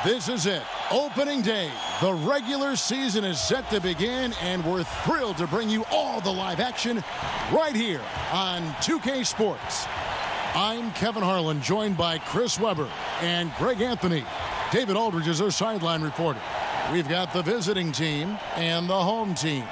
This is it. Opening day. The regular season is set to begin, and we're thrilled to bring you all the live action right here on 2K Sports. I'm Kevin Harlan, joined by Chris Webber and Greg Anthony. David Aldridge is our sideline reporter. We've got the visiting team and the home team.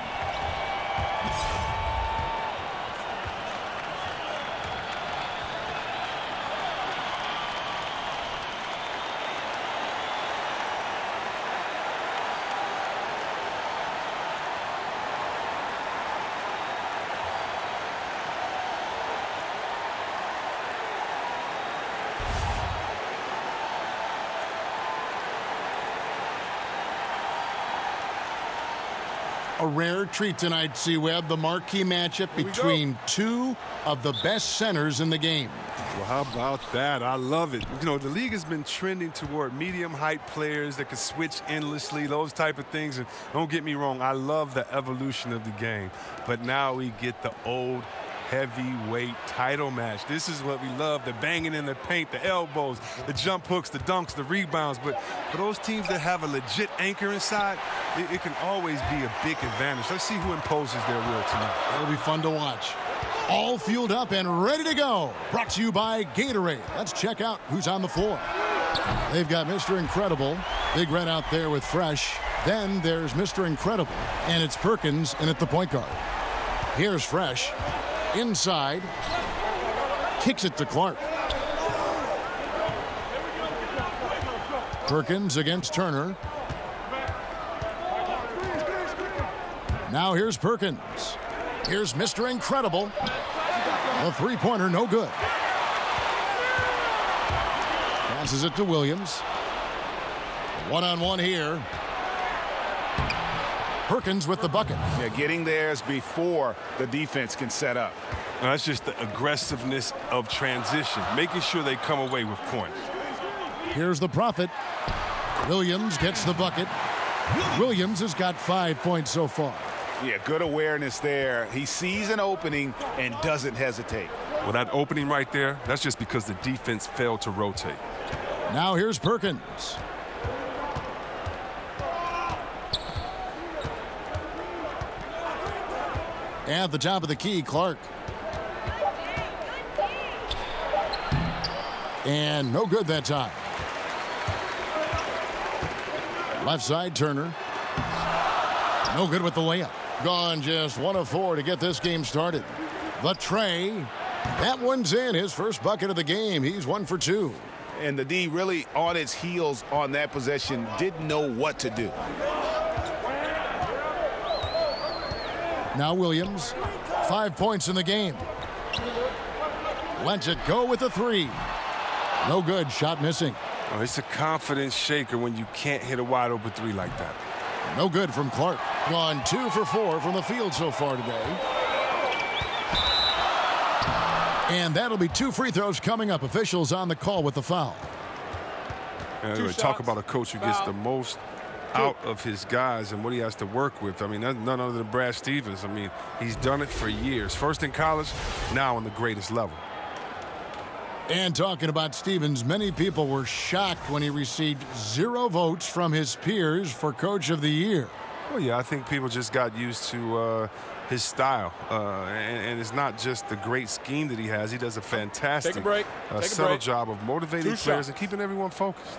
A rare treat tonight, C-Web, the marquee matchup between two of the best centers in the game. Well, how about that? I love it. You know, the league has been trending toward medium height players that can switch endlessly, those type of things. And don't get me wrong, I love the evolution of the game. But now we get the old heavyweight title match. This is what we love, the banging in the paint, the elbows, the jump hooks, the dunks, the rebounds. But for those teams that have a legit anchor inside, it can always be a big advantage. Let's see who imposes their will tonight. It'll be fun to watch. All fueled up and ready to go. Brought to you by Gatorade. Let's check out who's on the floor. They've got Mr. Incredible, Big Red out there with Fresh. Then there's Mr. Incredible, and it's Perkins in at the point guard. Here's Fresh. Inside, kicks it to Clark. Perkins against Turner. Now here's Perkins. Here's Mr. Incredible. The three-pointer, no good. Passes it to Williams. One-on-one here. Perkins with the bucket. Yeah, getting theirs before the defense can set up. Now, that's just the aggressiveness of transition, making sure they come away with points. Here's the Prophet. Williams gets the bucket. Williams has got 5 points so far. Yeah, good awareness there. He sees an opening and doesn't hesitate. Well, that opening right there, that's just because the defense failed to rotate. Now here's Perkins. At the top of the key, Clark. And no good that time. Left side, Turner. No good with the layup. Gone just 1 of 4 to get this game started. The tray. That one's in. His first bucket of the game. He's 1 for 2. And the D really on its heels on that possession, didn't know what to do. Now Williams, 5 points in the game. Lets it go with a 3. No good, shot missing. Oh, it's a confidence shaker when you can't hit a wide open 3 like that. No good from Clark. Gone 2 for 4 from the field so far today. And that'll be 2 free throws coming up. Officials on the call with the foul. Anyway, talk about a coach who gets the most out of his guys and what he has to work with. I mean, that's none other than Brad Stevens. I mean, he's done it for years. First in college, now on the greatest level. And talking about Stevens, many people were shocked when he received 0 votes from his peers for Coach of the Year. Well, yeah, I think people just got used to his style. And it's not just the great scheme that he has. He does a fantastic, subtle job of motivating players and keeping everyone focused.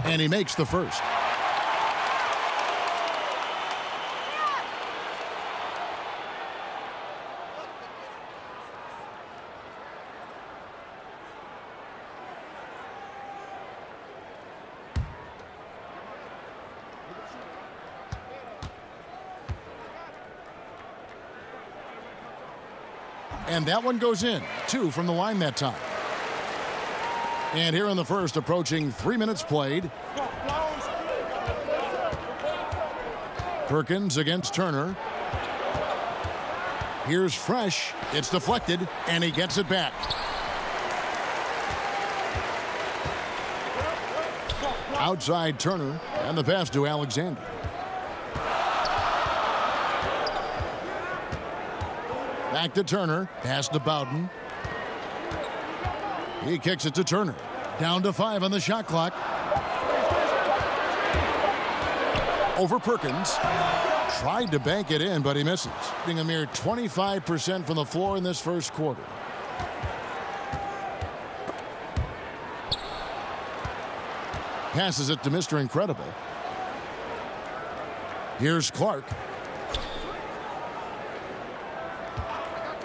And he makes the first. And that one goes in. 2 from the line that time. And here in the first, approaching 3 minutes played. Perkins against Turner. Here's Fresh. It's deflected, and he gets it back. Outside Turner, and the pass to Alexander. Back to Turner. Pass to Bowden. He kicks it to Turner. Down to 5 on the shot clock. Over Perkins. Tried to bank it in, but he misses. Being a mere 25% from the floor in this first quarter. Passes it to Mr. Incredible. Here's Clark.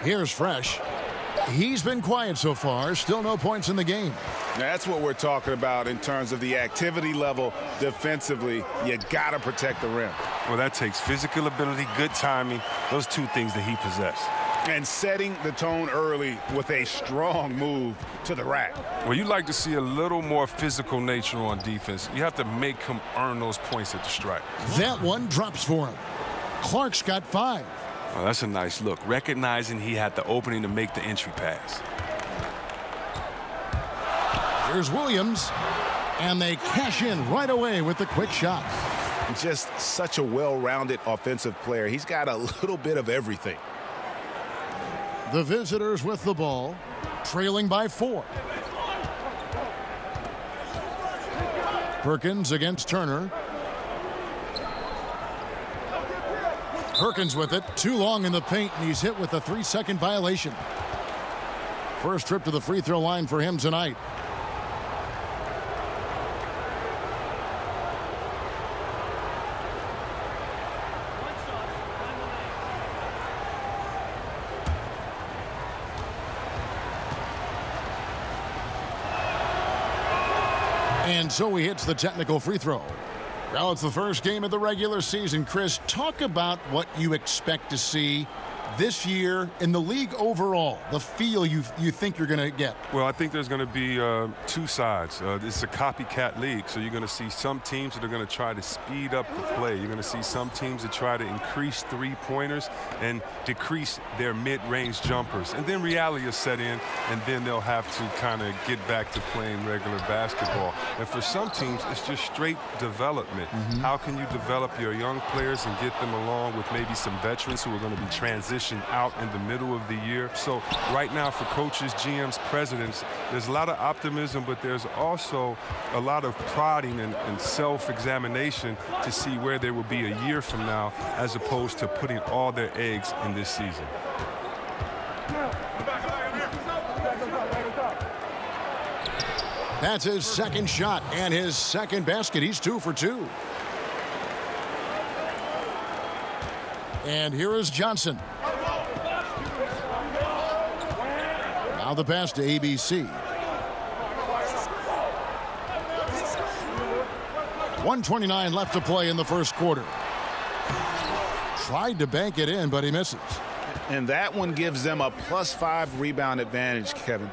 Here's Fresh. He's been quiet so far. Still no points in the game. That's what we're talking about in terms of the activity level defensively. You got to protect the rim. Well, that takes physical ability, good timing, those two things that he possesses. And setting the tone early with a strong move to the rack. Well, you like to see a little more physical nature on defense. You have to make him earn those points at the stripe. That one drops for him. Clark's got 5. Well, that's a nice look, recognizing he had the opening to make the entry pass. Here's Williams, and they cash in right away with the quick shot. Just such a well-rounded offensive player. He's got a little bit of everything. The visitors with the ball, trailing by 4. Perkins against Turner. Perkins with it, too long in the paint, and he's hit with a 3-second violation. First trip to the free throw line for him tonight. And so he hits the technical free throw. Well, it's the first game of the regular season. Chris, talk about what you expect to see this year in the league overall, the feel you think you're going to get. Well, I think there's going to be two sides. It's a copycat league, so you're going to see some teams that are going to try to speed up the play. You're going to see some teams that try to increase three-pointers and decrease their mid-range jumpers. And then reality will set in, and then they'll have to kind of get back to playing regular basketball. And for some teams, it's just straight development. How can you develop your young players and get them along with maybe some veterans who are going to be transitioned out in the middle of the year? So right now for coaches, GMs, presidents, there's a lot of optimism, but there's also a lot of prodding and self-examination to see where they will be a year from now, as opposed to putting all their eggs in this season. That's his second shot and his second basket. He's 2 for 2. And here is Johnson. Now the pass to ABC. 1:29 left to play in the first quarter. Tried to bank it in, but he misses. And that one gives them a +5 rebound advantage, Kevin.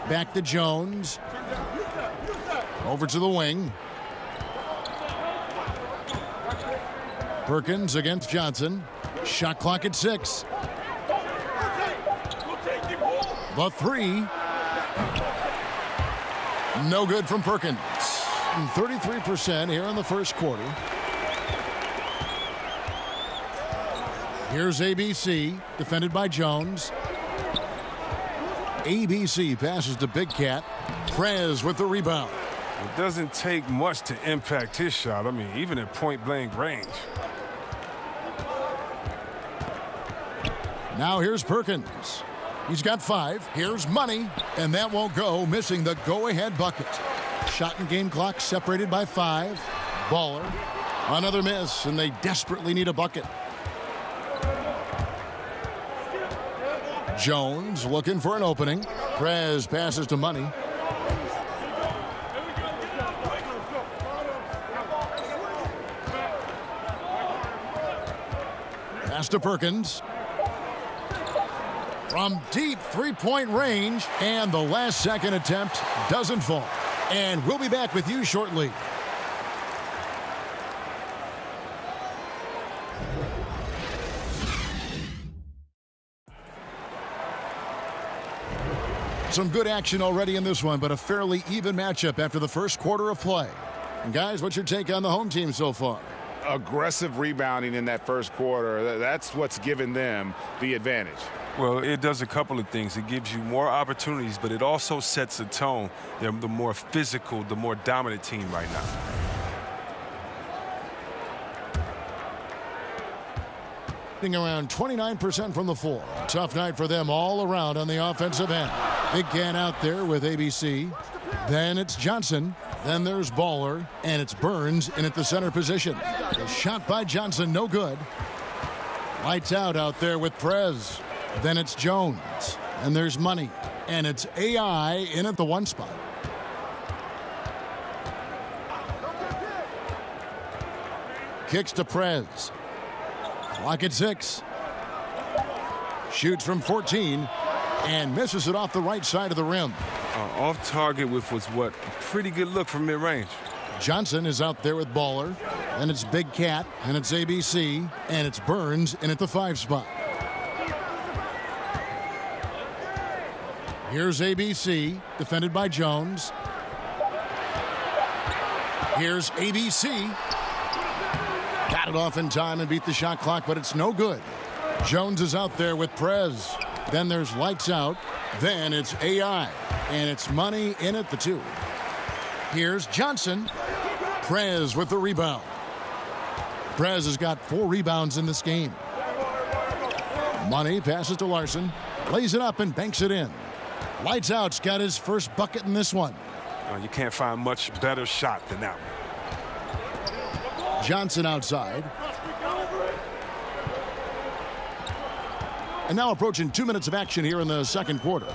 Back to Jones. Over to the wing. Perkins against Johnson. Shot clock at 6. The 3. No good from Perkins. 33% here in the first quarter. Here's ABC, defended by Jones. ABC passes to Big Cat. Prez with the rebound. It doesn't take much to impact his shot. I mean, even at point-blank range. Now here's Perkins. He's got 5. Here's Money, and that won't go, missing the go-ahead bucket. Shot and game clock separated by 5. Baller. Another miss, and they desperately need a bucket. Jones looking for an opening. Prez passes to Money. Pass to Perkins. From deep three-point range, and the last second attempt doesn't fall. And we'll be back with you shortly. Some good action already in this one, but a fairly even matchup after the first quarter of play. And guys, what's your take on the home team so far? aggressive rebounding in that first quarter. That's what's given them the advantage. Well, it does a couple of things. It gives you more opportunities, but it also sets a tone. They're the more physical, the more dominant team right now. Around 29% from the floor. Tough night for them all around on the offensive end. Big can out there with ABC. Then it's Johnson. Then there's Baller. And it's Burns in at the center position. The shot by Johnson, no good. Lights out there with Prez. Then it's Jones. And there's Money. And it's AI in at the one spot. Kicks to Prez. Clock at 6. Shoots from 14 and misses it off the right side of the rim. Off target with what's a pretty good look from mid-range. Johnson is out there with Baller. And it's Big Cat. And it's ABC. And it's Burns in at the 5 spot. Here's ABC, defended by Jones. Here's ABC. Got it off in time and beat the shot clock, but it's no good. Jones is out there with Prez. Then there's Lights Out. Then it's AI. And it's Money in at the 2. Here's Johnson. Prez with the rebound. Prez has got 4 rebounds in this game. Money passes to Larson. Lays it up and banks it in. Lights Out's got his first bucket in this one. You can't find much better shot than that one. Johnson outside. And now approaching 2 minutes of action here in the second quarter.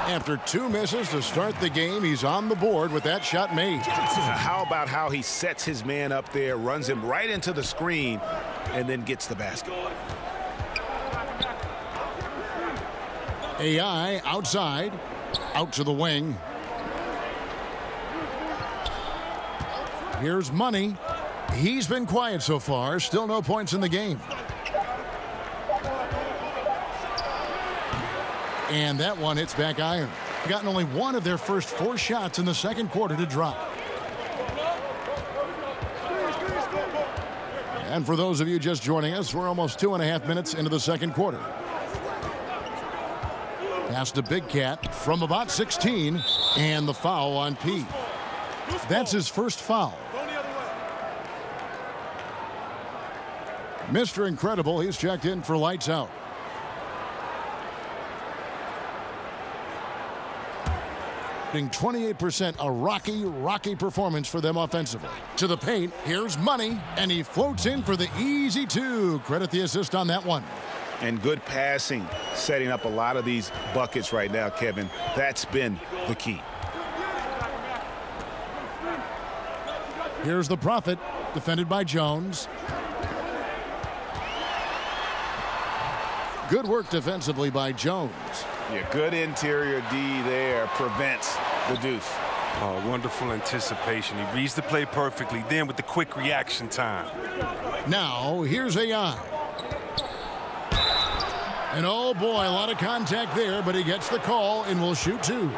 After 2 misses to start the game, he's on the board with that shot made. How about how he sets his man up there, runs him right into the screen, and then gets the basket. AI outside. Out to the wing. Here's Money. He's been quiet so far. Still no points in the game. And that one hits back iron. Gotten only one of their first 4 shots in the second quarter to drop. And for those of you just joining us, we're almost 2.5 minutes into the second quarter. Pass to Big Cat from about 16, and the foul on P. That's his first foul. Mr. Incredible, he's checked in for Lights Out. Getting 28%, a rocky performance for them offensively. To the paint, here's Money, and he floats in for the easy 2. Credit the assist on that one. And good passing, setting up a lot of these buckets right now, Kevin. That's been the key. Here's the Prophet, defended by Jones. Good work defensively by Jones. Yeah, good interior D there, prevents the deuce. Oh, wonderful anticipation. He reads the play perfectly, then with the quick reaction time. Now, here's AI. And oh boy, a lot of contact there, but he gets the call and will shoot 2.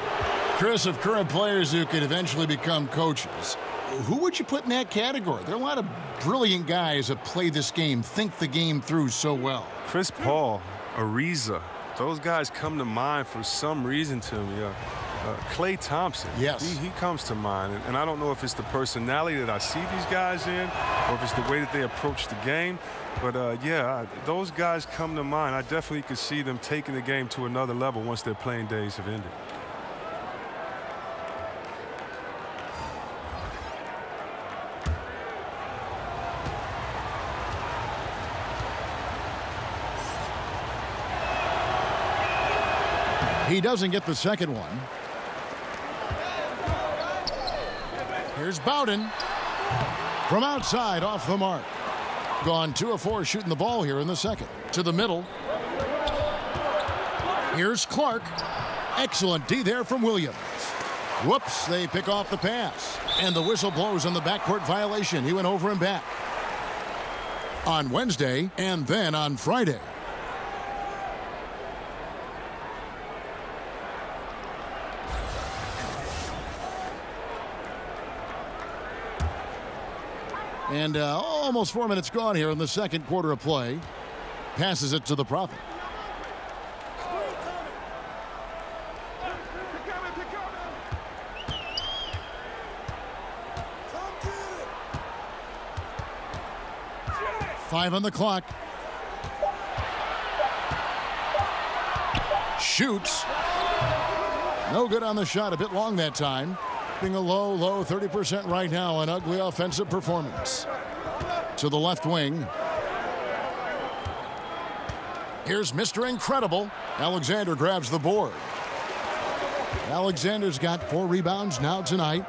Chris, of current players who could eventually become coaches, who would you put in that category? There are a lot of brilliant guys that play this game, think the game through so well. Chris Paul, Ariza, those guys come to mind for some reason to me. Klay Thompson, yes, he comes to mind, and I don't know if it's the personality that I see these guys in or if it's the way that they approach the game, but yeah, those guys come to mind. I definitely could see them taking the game to another level once their playing days have ended. He doesn't get the second one. Here's Bowden from outside, off the mark. Gone 2 of 4 shooting the ball here in the second. To the middle. Here's Clark. Excellent D there from Williams. Whoops, they pick off the pass. And the whistle blows on the backcourt violation. He went over and back. On Wednesday and then on Friday. And almost 4 minutes gone here in the second quarter of play. Passes it to the Prophet. Five on the clock. Shoots. No good on the shot. A bit long that time. Being a low 30% right now. An ugly offensive performance. To the left wing. Here's Mr. Incredible. Alexander grabs the board. Alexander's got 4 rebounds now tonight.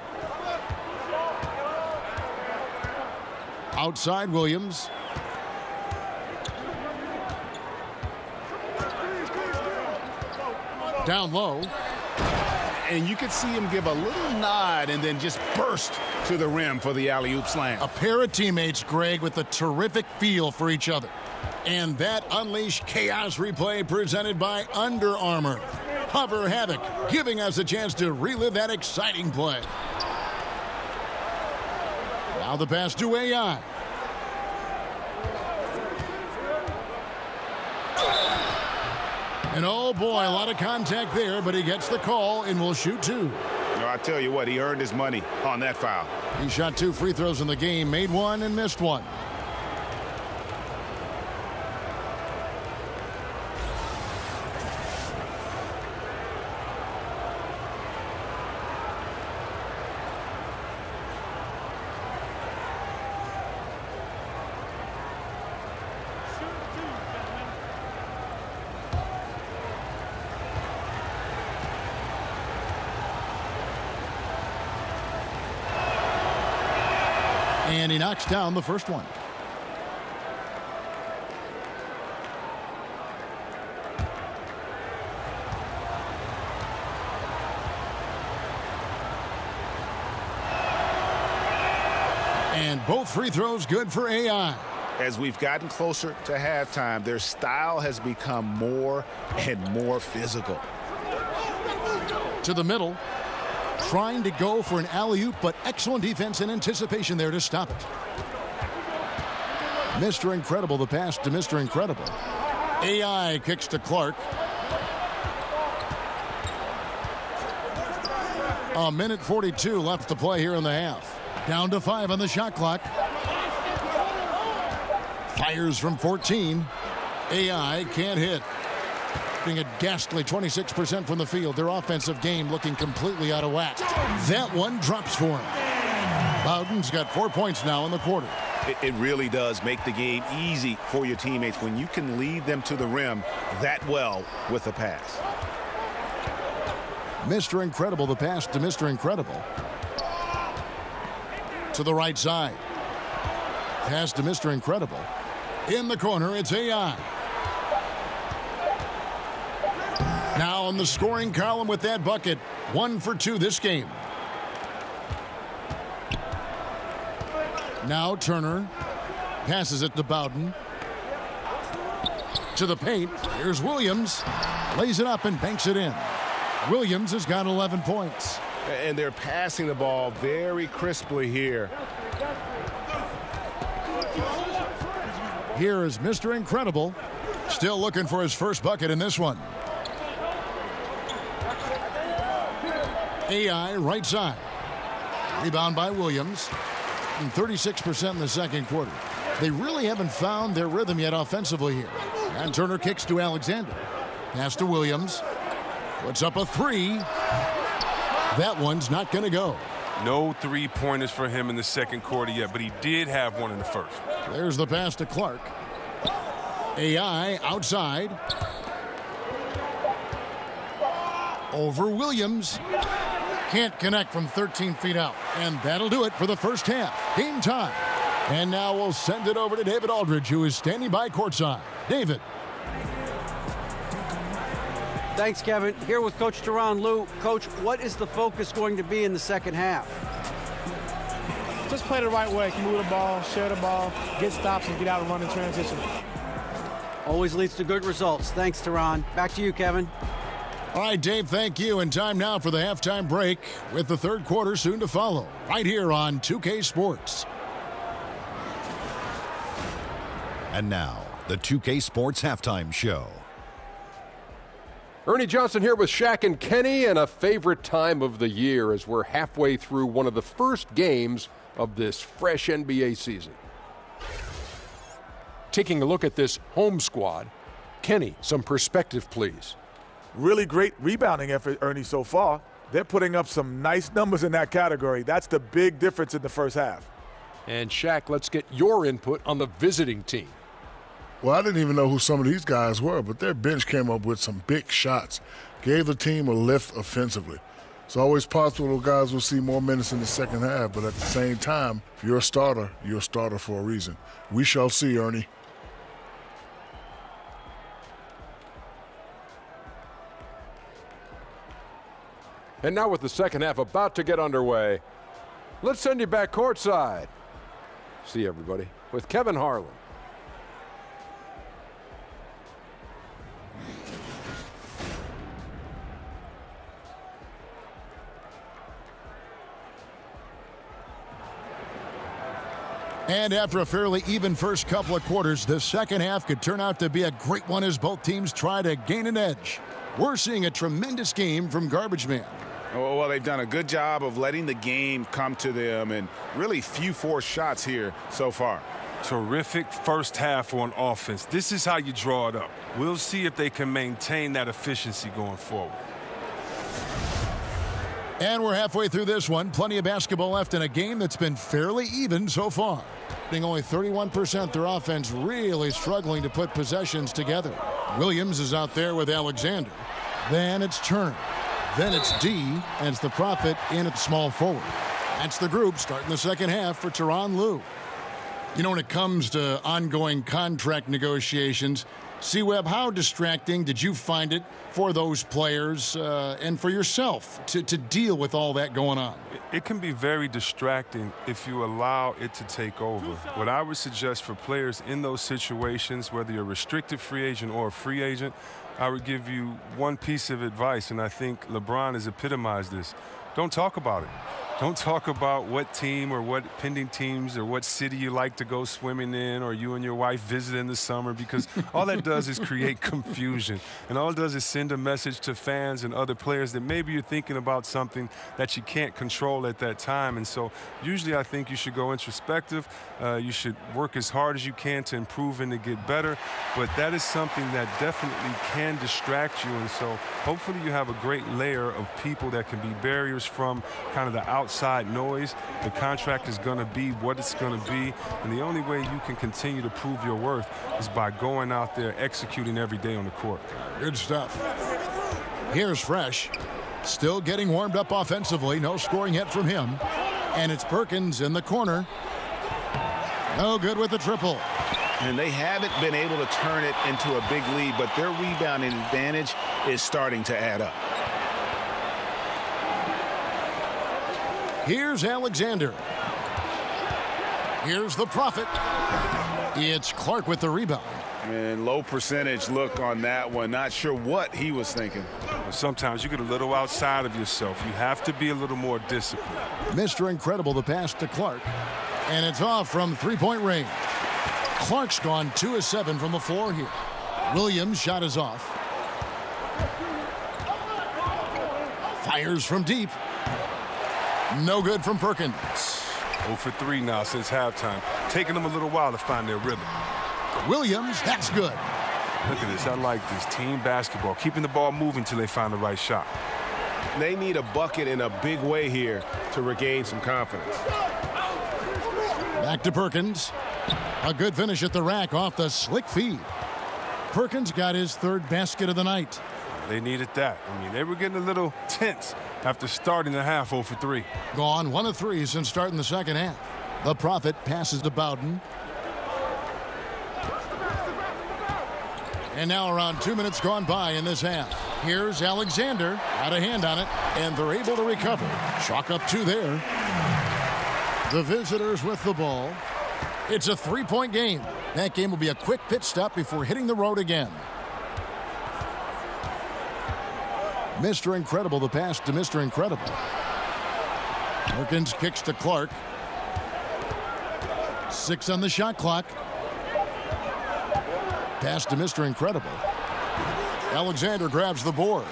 Outside Williams. Down low. And you could see him give a little nod and then just burst to the rim for the alley-oop slam. A pair of teammates, Greg, with a terrific feel for each other. And that unleashed chaos replay presented by Under Armour. Hover Havoc, giving us a chance to relive that exciting play. Now the pass to AI. And oh boy, a lot of contact there, but he gets the call and will shoot 2. No, I tell you what, he earned his money on that foul. He shot 2 free throws in the game, made 1 and missed 1. And he knocks down the first one. And both free throws good for AI. As we've gotten closer to halftime, their style has become more and more physical. To the middle. Trying to go for an alley-oop, but excellent defense and anticipation there to stop it. Mr. Incredible, the pass to Mr. Incredible. AI kicks to Clark. A minute 42 left to play here in the half. Down to 5 on the shot clock. Fires from 14. AI can't hit. Being a ghastly 26% from the field. Their offensive game looking completely out of whack. That one drops for him. Bowden's got 4 points now in the quarter. It really does make the game easy for your teammates when you can lead them to the rim that well with a pass. Mr. Incredible, the pass to Mr. Incredible. To the right side. Pass to Mr. Incredible. In the corner, it's AI. Now on the scoring column with that bucket. 1 for 2 this game. Now Turner passes it to Bowden. To the paint. Here's Williams. Lays it up and banks it in. Williams has got 11 points. And they're passing the ball very crisply here. Here is Mr. Incredible. Still looking for his first bucket in this one. AI right side. Rebound by Williams. And 36% in the second quarter. They really haven't found their rhythm yet offensively here. And Turner kicks to Alexander. Pass to Williams. Puts up a 3. That one's not going to go. No 3-pointers for him in the second quarter yet, but he did have one in the first. There's the pass to Clark. AI outside. Over Williams. Can't connect from 13 feet out. And that'll do it for the first half. Game time. And now we'll send it over to David Aldridge, who is standing by courtside. David. Thanks, Kevin. Here with Coach Teron Lou. Coach, what is the focus going to be in the second half? Just play the right way. Move the ball, share the ball, get stops, and get out and run in transition. Always leads to good results. Thanks, Teron. Back to you, Kevin. All right, Dave, thank you. And time now for the halftime break with the third quarter soon to follow right here on 2K Sports. And now, the 2K Sports Halftime Show. Ernie Johnson here with Shaq and Kenny, and a favorite time of the year as we're halfway through one of the first games of this fresh NBA season. Taking a look at this home squad, Kenny, some perspective, please. Really great rebounding effort, Ernie, so far. They're putting up some nice numbers in that category. That's the big difference in the first half. And Shaq, let's get your input on the visiting team. Well, I didn't even know who some of these guys were, but their bench came up with some big shots, gave the team a lift offensively. It's always possible those guys will see more minutes in the second half, but at the same time, if you're a starter for a reason. We shall see, Ernie. And now with the second half about to get underway, let's send you back courtside. See everybody with Kevin Harlan. And after a fairly even first couple of quarters, the second half could turn out to be a great one as both teams try to gain an edge. We're seeing a tremendous game from Garbage Man. Well, they've done a good job of letting the game come to them, and really few forced shots here so far. Terrific first half on offense. This is how you draw it up. We'll see if they can maintain that efficiency going forward. And we're halfway through this one. Plenty of basketball left in a game that's been fairly even so far. Being only 31%, their offense really struggling to put possessions together. Williams is out there with Alexander. Then it's Turner. Then it's D, and it's the Prophet in at small forward. That's the group starting the second half for Tyronn Lue. You know, when it comes to ongoing contract negotiations, C-Web, how distracting did you find it for those players and for yourself to deal with all that going on? It can be very distracting if you allow it to take over. What I would suggest for players in those situations, whether you're a restricted free agent or a free agent, I would give you one piece of advice, and I think LeBron has epitomized this. Don't talk about it. Don't talk about what team or what pending teams or what city you like to go swimming in or you and your wife visit in the summer, because all that does is create confusion. And all it does is send a message to fans and other players that maybe you're thinking about something that you can't control at that time. And so usually I think you should go introspective. You should work as hard as you can to improve and to get better. But that is something that definitely can distract you. And so hopefully you have a great layer of people that can be barriers from kind of the outside noise. The contract is going to be what it's going to be, and the only way you can continue to prove your worth is by going out there executing every day on the court. Good stuff. Here's Fresh, still getting warmed up offensively. No scoring yet from him, and it's Perkins in the corner. No good with the triple. And they haven't been able to turn it into a big lead, but their rebounding advantage is starting to add up. Here's Alexander. Here's the Prophet. It's Clark with the rebound. And low percentage look on that one. Not sure what he was thinking. Sometimes you get a little outside of yourself. You have to be a little more disciplined. Mr. Incredible, the pass to Clark. And it's off from three-point range. Clark's gone 2 of 7 from the floor here. Williams' shot is off. Fires from deep. No good from Perkins. 0 for 3 now since halftime. Taking them a little while to find their rhythm. Williams, that's good. Look at this. I like this. Team basketball. Keeping the ball moving until they find the right shot. They need a bucket in a big way here to regain some confidence. Back to Perkins. A good finish at the rack off the slick feed. Perkins got his third basket of the night. They needed that. I mean, they were getting a little tense after starting the half 0 for 3. Gone 1 of 3 since starting the second half. The Prophet passes to Bowden. And now around 2 minutes gone by in this half. Here's Alexander. Had a hand on it, and they're able to recover. Chalk up 2 there. The visitors with the ball. It's a 3-point game. That game will be a quick pit stop before hitting the road again. Mr. Incredible, the pass to Mr. Incredible. Perkins kicks to Clark. 6 on the shot clock. Pass to Mr. Incredible. Alexander grabs the board.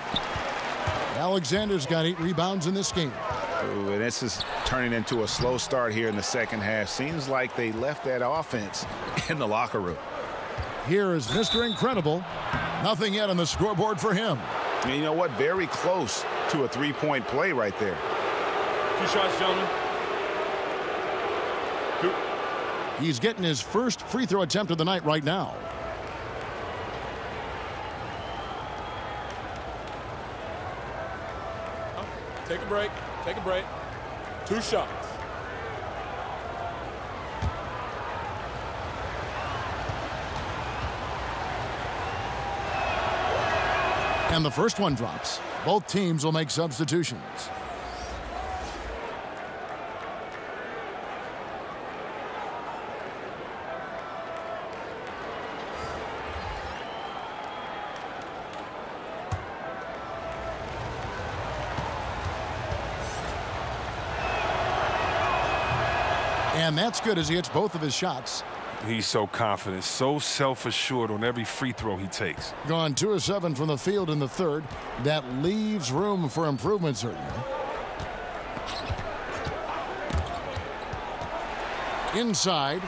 Alexander's got 8 rebounds in this game. Ooh, and this is turning into a slow start here in the second half. Seems like they left that offense in the locker room. Here is Mr. Incredible. Nothing yet on the scoreboard for him. And you know what? Very close to a three-point play right there. 2 shots, gentlemen. 2. He's getting his first free throw attempt of the night right now. Take a break. Take a break. 2 shots. And the first one drops. Both teams will make substitutions. And that's good as he hits both of his shots. He's so confident, so self-assured on every free throw he takes. Gone 2 of 7 from the field in the third. That leaves room for improvement, certainly. Inside.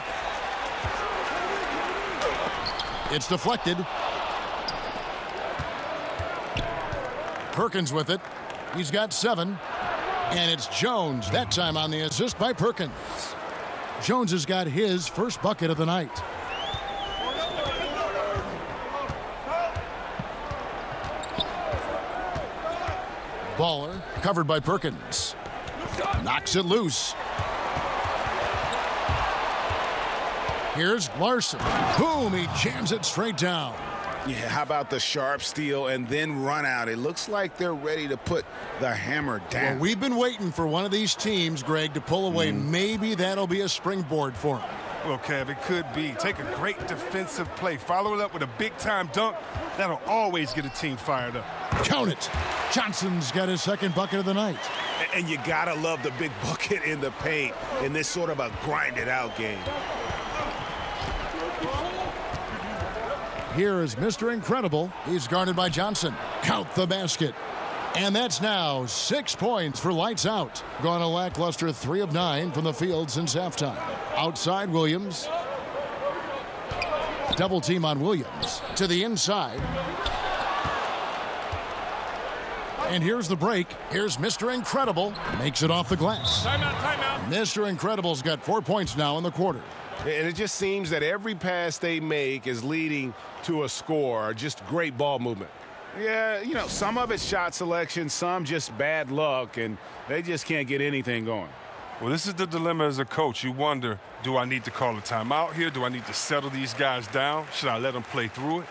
It's deflected. Perkins with it. He's got 7. And it's Jones, that time on the assist by Perkins. Jones has got his first bucket of the night. Baller, covered by Perkins. Knocks it loose. Here's Larson. Boom, he jams it straight down. Yeah, how about the sharp steal and then run out? It looks like they're ready to put the hammer down. Well, we've been waiting for one of these teams, Greg, to pull away. Maybe that'll be a springboard for him. Well, Kev, it could be. Take a great defensive play, follow it up with a big-time dunk. That'll always get a team fired up. Count it. Johnson's got his second bucket of the night. And you gotta love the big bucket in the paint in this sort of a grinded-out game. Here is Mr. Incredible. He's guarded by Johnson. Count the basket. And that's now 6 points for Lights Out. Gone a lackluster 3 of 9 from the field since halftime. Outside Williams. Double team on Williams. To the inside. And here's the break. Here's Mr. Incredible. Makes it off the glass. Timeout, timeout. Mr. Incredible's got 4 points now in the quarter. And it just seems that every pass they make is leading to a score, just great ball movement. Yeah, you know, some of it's shot selection, some just bad luck, and they just can't get anything going. Well, this is the dilemma as a coach. You wonder, do I need to call a timeout here? Do I need to settle these guys down? Should I let them play through it?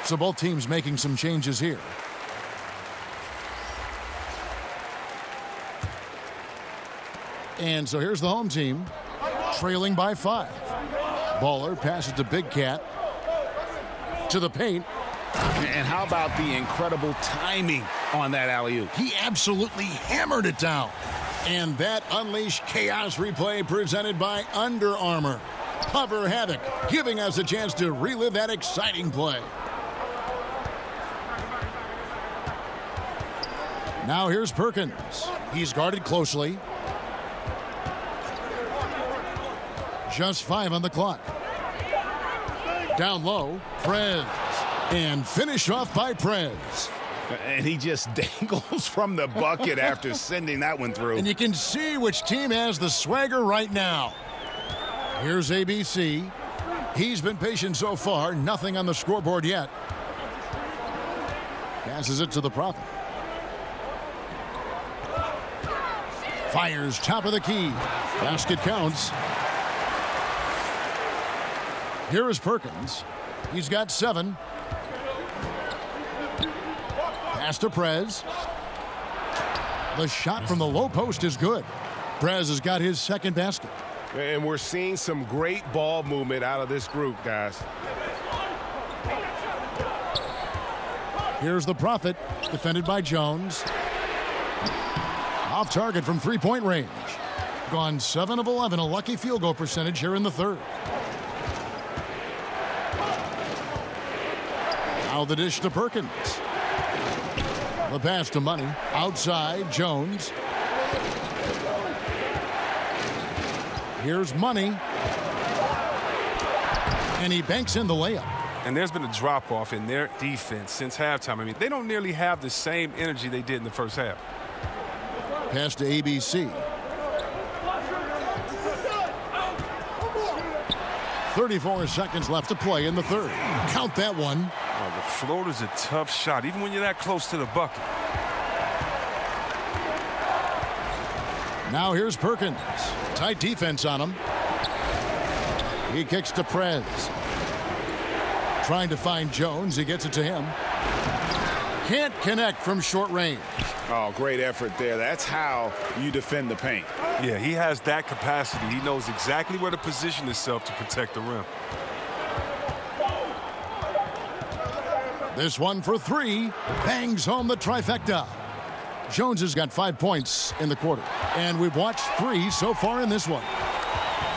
So both teams making some changes here. And so here's the home team, trailing by 5. Baller passes to Big Cat. To the paint. And how about the incredible timing on that alley-oop? He absolutely hammered it down. And that unleashed chaos replay presented by Under Armour. Hover Havoc, giving us a chance to relive that exciting play. Now here's Perkins. He's guarded closely. Just 5 on the clock. Down low, Prez. And finished off by Prez. And he just dangles from the bucket after sending that one through. And you can see which team has the swagger right now. Here's ABC. He's been patient so far. Nothing on the scoreboard yet. Passes it to the Prophet. Fires top of the key. Basket counts. Here is Perkins. He's got 7. Pass to Prez. The shot from the low post is good. Prez has got his second basket. And we're seeing some great ball movement out of this group, guys. Here's the Prophet, defended by Jones. Off target from three-point range. Gone 7 of 11, a lucky field goal percentage here in the third. Now the dish to Perkins. The pass to Money. Outside, Jones. Here's Money. And he banks in the layup. And there's been a drop-off in their defense since halftime. I mean, they don't nearly have the same energy they did in the first half. Pass to ABC. 34 seconds left to play in the third. Count that one. Oh, the floater's a tough shot, even when you're that close to the bucket. Now here's Perkins. Tight defense on him. He kicks to Prez. Trying to find Jones. He gets it to him. Can't connect from short range. Oh, great effort there. That's how you defend the paint. Yeah, he has that capacity. He knows exactly where to position himself to protect the rim. This one for 3. Bangs home the trifecta. Jones has got 5 points in the quarter. And we've watched 3 so far in this one.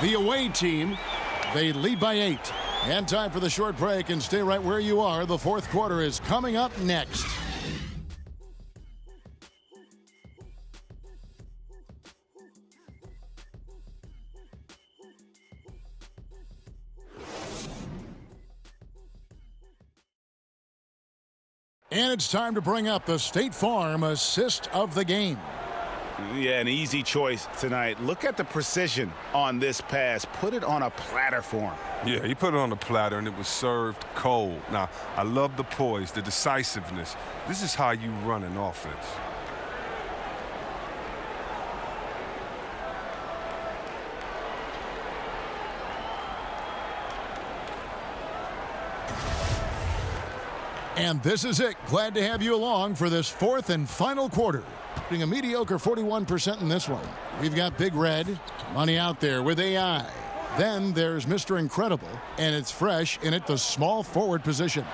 The away team, they lead by 8. And time for the short break, and stay right where you are. The fourth quarter is coming up next. And it's time to bring up the State Farm assist of the game. Yeah, an easy choice tonight. Look at the precision on this pass. Put it on a platter for him. Yeah, he put it on the platter, and it was served cold. Now, I love the poise, the decisiveness. This is how you run an offense. And this is it. Glad to have you along for this fourth and final quarter. Being a mediocre 41% in this one. We've got Big Red, Money out there with AI. Then there's Mr. Incredible, and it's fresh in at the small forward position.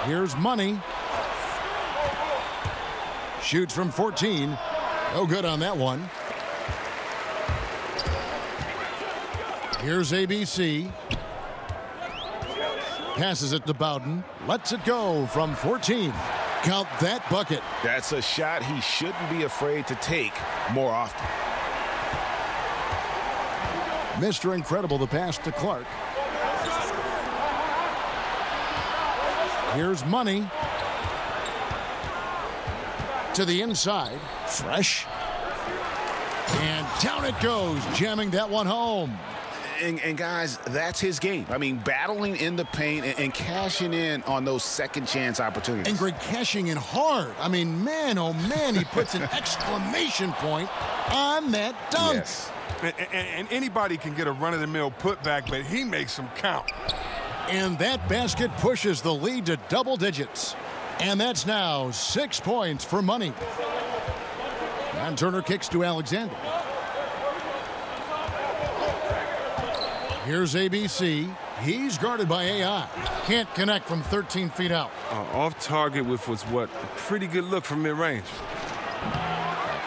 Here's Money. Shoots from 14. No good on that one. Here's ABC. Passes it to Bowden. Lets it go from 14. Count that bucket. That's a shot he shouldn't be afraid to take more often. Mr. Incredible, the pass to Clark. Here's Money. To the inside. Fresh. And down it goes, jamming that one home. And guys, that's his game. I mean, battling in the paint and cashing in on those second chance opportunities. And Greg cashing in hard. I mean, man, oh man, he puts an exclamation point on that dunk. Yes. And anybody can get a run-of-the-mill putback, but he makes them count. And that basket pushes the lead to double digits. And that's now 6 points for Money. And Turner kicks to Alexander. Here's ABC. He's guarded by AI. Can't connect from 13 feet out. Off target with what's a pretty good look from mid-range.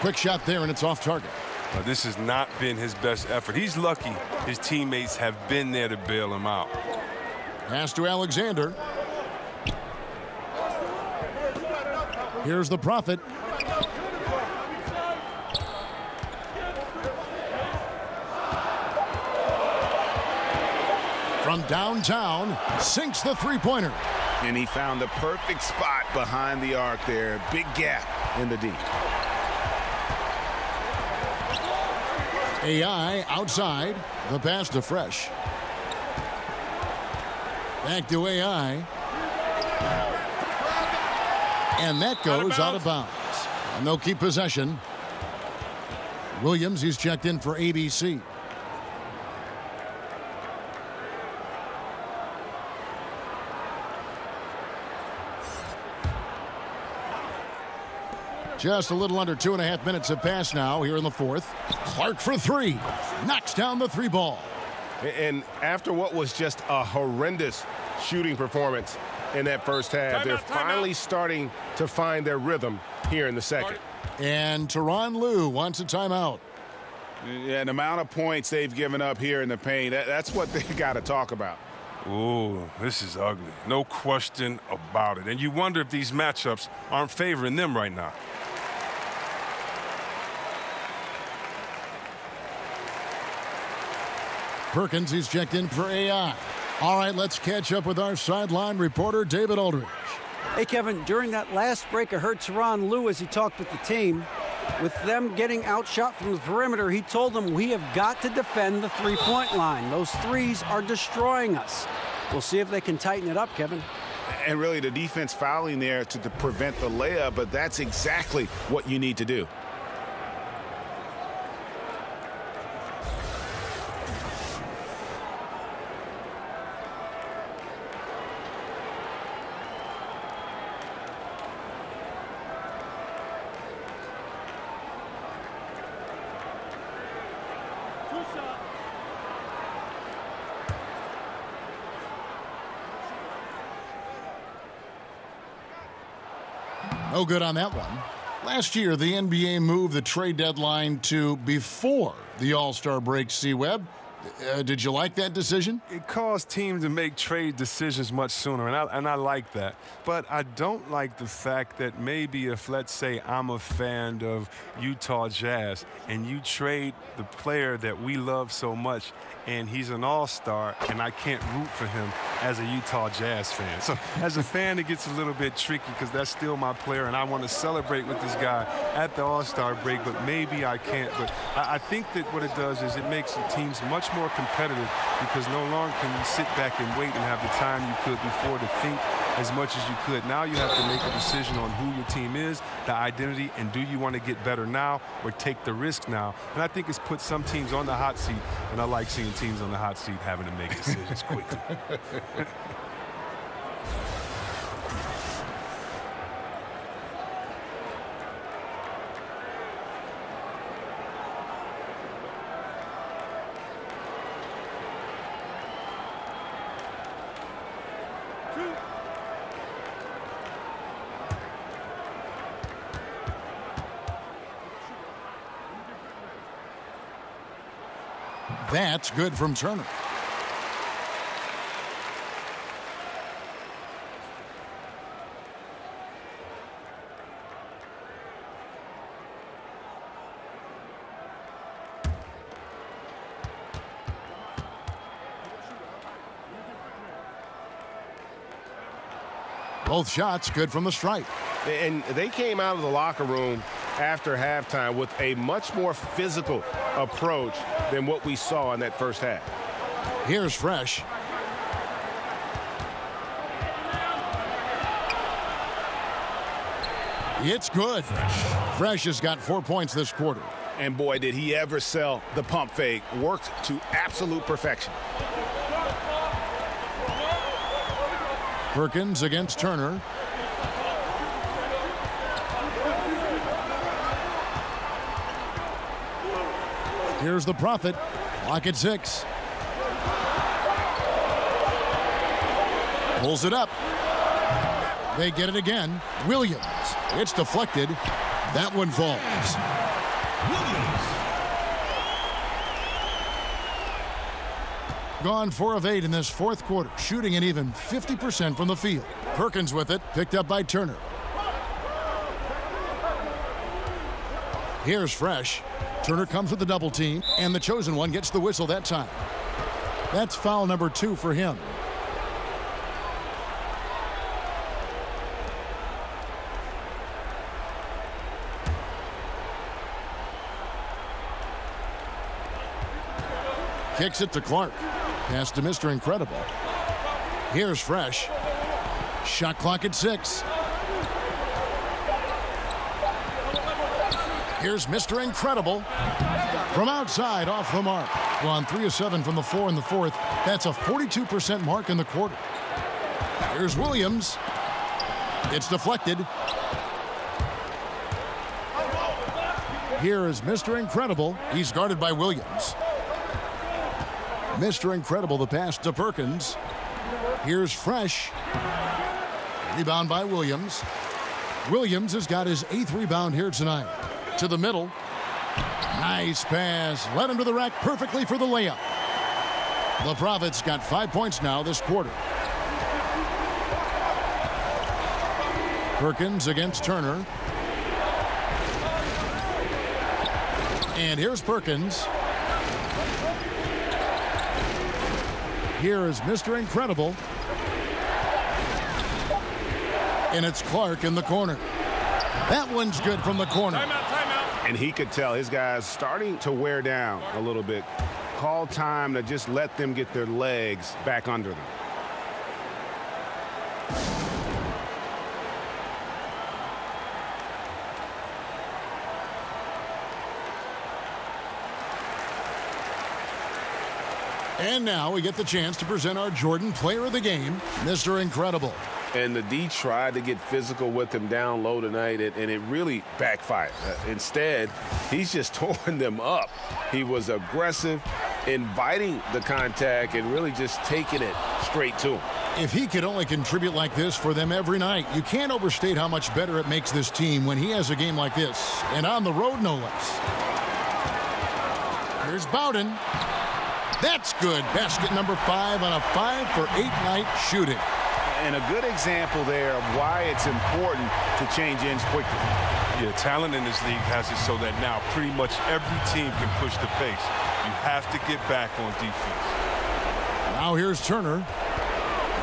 Quick shot there, and it's off target. This has not been his best effort. He's lucky his teammates have been there to bail him out. Pass to Alexander. Here's the Prophet. From downtown, sinks the three-pointer. And he found the perfect spot behind the arc there. Big gap in the D. AI outside. The pass to Fresh. Back to AI. And that goes out of bounds. And they'll keep possession. Williams, he's checked in for ABC. Just a little under 2.5 minutes have passed now here in the fourth. Clark for three. Knocks down the three ball. And after what was just a horrendous shooting performance in that first half, they're finally starting to find their rhythm here in the second. And Tyronn Lue wants a timeout. Yeah, the amount of points they've given up here in the paint, that's what they got to talk about. Ooh, this is ugly. No question about it. And you wonder if these matchups aren't favoring them right now. Perkins, he's checked in for AI. All right, let's catch up with our sideline reporter, David Aldridge. Hey, Kevin, during that last break, I heard Tyronn Lue as he talked with the team. With them getting outshot from the perimeter, he told them, we have got to defend the three-point line. Those threes are destroying us. We'll see if they can tighten it up, Kevin. And really, the defense fouling there to prevent the layup, but that's exactly what you need to do. No good on that one. Last year, the NBA moved the trade deadline to before the All-Star break, C-Web. Did you like that decision? It caused teams to make trade decisions much sooner, and I like that. But I don't like the fact that maybe if, let's say, I'm a fan of Utah Jazz, and you trade the player that we love so much, and he's an all-star, and I can't root for him as a Utah Jazz fan. So as a fan, it gets a little bit tricky because that's still my player, and I want to celebrate with this guy at the All-Star break, but maybe I can't. But I think that what it does is it makes the teams much more competitive because no longer can you sit back and wait and have the time you could before to think as much as you could. Now you have to make a decision on who your team is, the identity, and do you want to get better now or take the risk now? And I think it's put some teams on the hot seat, and I like seeing teams on the hot seat having to make decisions quickly. That's good from Turner. Both shots good from the stripe. And they came out of the locker room after halftime with a much more physical approach than what we saw in that first half. Here's Fresh. It's good. Fresh has got 4 points this quarter. And boy, did he ever sell the pump fake. Worked to absolute perfection. Perkins against Turner. Here's the Prophet. Clock at 6. Pulls it up. They get it again. Williams. It's deflected. That one falls. Gone 4 of 8 in this fourth quarter, shooting an even 50% from the field. Perkins with it, picked up by Turner. Here's Fresh. Turner comes with the double team, and the chosen one gets the whistle that time. That's foul number 2 for him. Kicks it to Clark. Pass to Mr. Incredible. Here's Fresh. Shot clock at 6. Here's Mr. Incredible. From outside, off the mark. Gone 3 of 7 from the floor in the fourth. That's a 42% mark in the quarter. Here's Williams. It's deflected. Here is Mr. Incredible. He's guarded by Williams. Mr. Incredible, the pass to Perkins. Here's Fresh. Rebound by Williams. Williams has got his 8th rebound here tonight. To the middle. Nice pass. Led him to the rack perfectly for the layup. The Profits got 5 points now this quarter. Perkins against Turner. And here's Perkins. Here is Mr. Incredible. And it's Clark in the corner. That one's good from the corner. Timeout. And he could tell his guys starting to wear down a little bit. Call time to just let them get their legs back under them. And now we get the chance to present our Jordan Player of the Game, Mr. Incredible. And the D tried to get physical with him down low tonight, and it really backfired. Instead, he's just torn them up. He was aggressive, inviting the contact, and really just taking it straight to him. If he could only contribute like this for them every night, you can't overstate how much better it makes this team when he has a game like this, and on the road, no less. Here's Bowden. That's good. Basket number 5 on a 5-for-8 night shooting. And a good example there of why it's important to change ends quickly. Yeah, talent in this league has it so that now pretty much every team can push the pace. You have to get back on defense. Now here's Turner.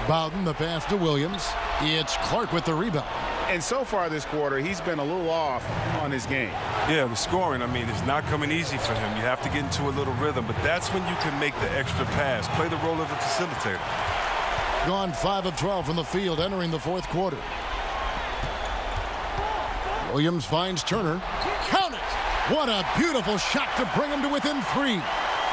Bowden, the pass to Williams. It's Clark with the rebound. And so far this quarter, he's been a little off on his game. Yeah, the scoring, I mean, it's not coming easy for him. You have to get into a little rhythm, but that's when you can make the extra pass. Play the role of a facilitator. Gone 5 of 12 from the field entering the fourth quarter. Williams finds Turner. Count it! What a beautiful shot to bring him to within 3.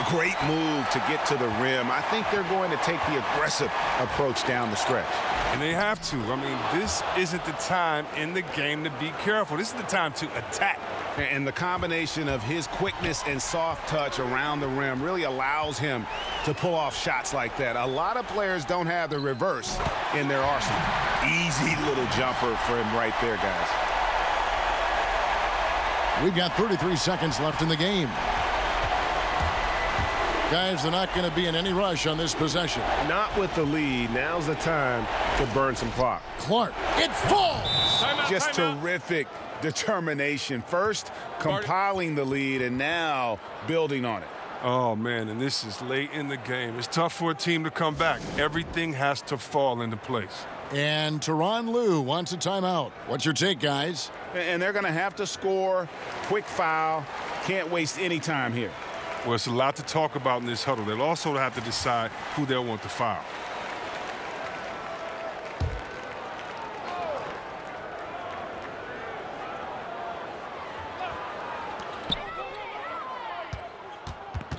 Great move to get to the rim. I think they're going to take the aggressive approach down the stretch. And they have to. I mean, this isn't the time in the game to be careful. This is the time to attack. And the combination of his quickness and soft touch around the rim really allows him to pull off shots like that. A lot of players don't have the reverse in their arsenal. Easy little jumper for him right there, guys. We've got 33 seconds left in the game. Guys, they're not going to be in any rush on this possession. Not with the lead. Now's the time to burn some clock. Clark, it falls! Just terrific determination. First, compiling the lead, and now building on it. Oh, man, and this is late in the game. It's tough for a team to come back. Everything has to fall into place. And Tyronn Lue wants a timeout. What's your take, guys? And they're going to have to score. Quick foul. Can't waste any time here. Well, it's a lot to talk about in this huddle. They'll also have to decide who they'll want to foul.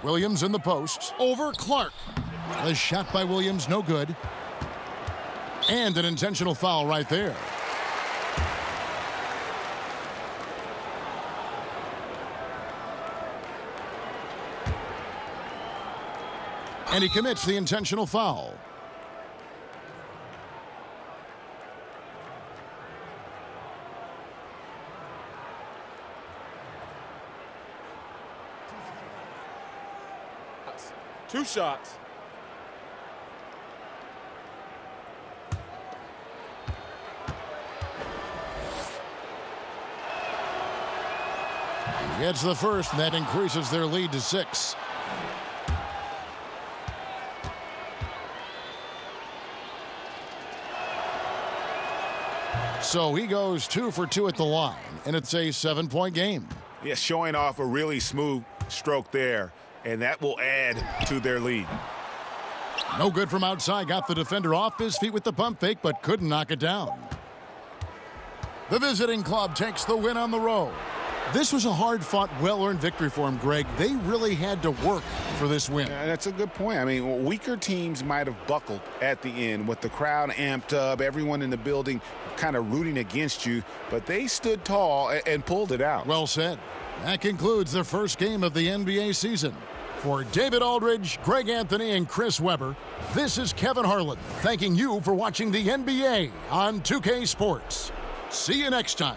Williams in the post. Over Clark. The shot by Williams, no good. And an intentional foul right there. And he commits the intentional foul. Two shots. He gets the first, and that increases their lead to 6. So he goes 2 for 2 at the line, and it's a 7-point game. Yeah, showing off a really smooth stroke there, and that will add to their lead. No good from outside. Got the defender off his feet with the pump fake, but couldn't knock it down. The visiting club takes the win on the road. This was a hard-fought, well-earned victory for them, Greg. They really had to work for this win. That's a good point. I mean, weaker teams might have buckled at the end with the crowd amped up, everyone in the building kind of rooting against you, but they stood tall and pulled it out. Well said. That concludes the first game of the NBA season. For David Aldridge, Greg Anthony, and Chris Webber, this is Kevin Harlan thanking you for watching the NBA on 2K Sports. See you next time.